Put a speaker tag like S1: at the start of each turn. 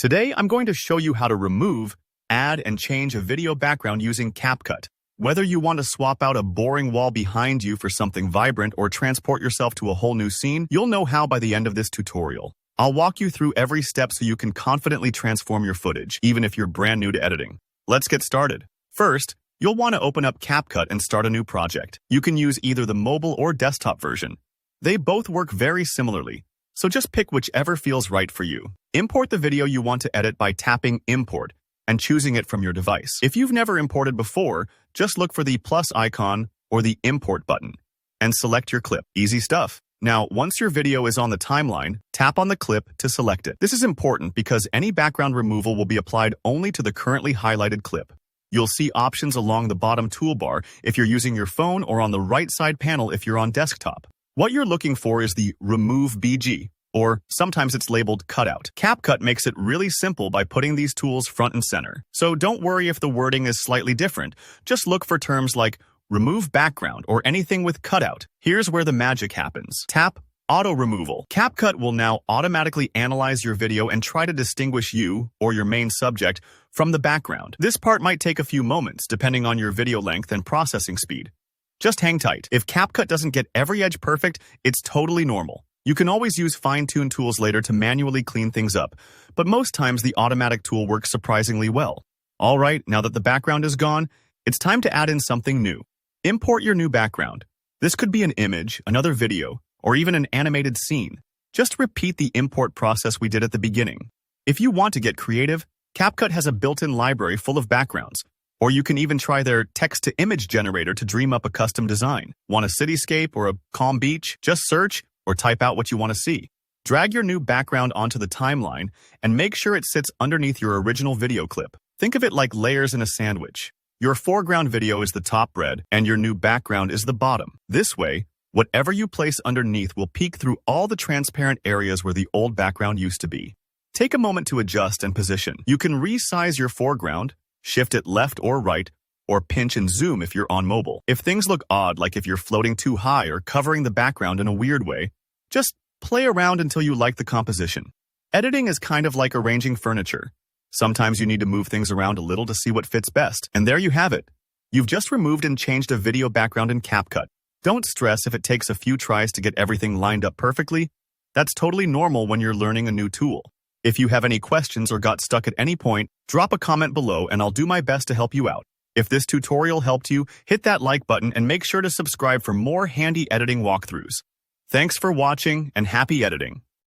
S1: Today, I'm going to show you how to remove, add, and change a video background using CapCut. Whether you want to swap out a boring wall behind you for something vibrant or transport yourself to a whole new scene, you'll know how by the end of this tutorial. I'll walk you through every step so you can confidently transform your footage, even if you're brand new to editing. Let's get started. First, you'll want to open up CapCut and start a new project. You can use either the mobile or desktop version. They both work very similarly, so just pick whichever feels right for you. Import the video you want to edit by tapping Import and choosing it from your device. If you've never imported before, just look for the plus icon or the Import button and select your clip. Easy stuff. Now, once your video is on the timeline, tap on the clip to select it. This is important because any background removal will be applied only to the currently highlighted clip. You'll see options along the bottom toolbar if you're using your phone or on the right side panel if you're on desktop. What you're looking for is the Remove BG, or sometimes it's labeled Cutout. CapCut makes it really simple by putting these tools front and center. So don't worry if the wording is slightly different. Just look for terms like Remove Background or anything with Cutout. Here's where the magic happens. Tap Auto Removal. CapCut will now automatically analyze your video and try to distinguish you, or your main subject, from the background. This part might take a few moments, depending on your video length and processing speed. Just hang tight. If CapCut doesn't get every edge perfect, it's totally normal. You can always use fine-tune tools later to manually clean things up, but most times the automatic tool works surprisingly well. All right, now that the background is gone, it's time to add in something new. Import your new background. This could be an image, another video, or even an animated scene. Just repeat the import process we did at the beginning. If you want to get creative, CapCut has a built-in library full of backgrounds. Or you can even try their text-to-image generator to dream up a custom design. Want a cityscape or a calm beach? Just search or type out what you want to see. Drag your new background onto the timeline and make sure it sits underneath your original video clip. Think of it like layers in a sandwich. Your foreground video is the top bread and your new background is the bottom. This way, whatever you place underneath will peek through all the transparent areas where the old background used to be. Take a moment to adjust and position. You can resize your foreground, shift it left or right, or pinch and zoom if you're on mobile. If things look odd, like if you're floating too high or covering the background in a weird way, just play around until you like the composition. Editing is kind of like arranging furniture. Sometimes you need to move things around a little to see what fits best. And there you have it. You've just removed and changed a video background in CapCut. Don't stress if it takes a few tries to get everything lined up perfectly. That's totally normal when you're learning a new tool. If you have any questions or got stuck at any point, drop a comment below and I'll do my best to help you out. If this tutorial helped you, hit that like button and make sure to subscribe for more handy editing walkthroughs. Thanks for watching and happy editing.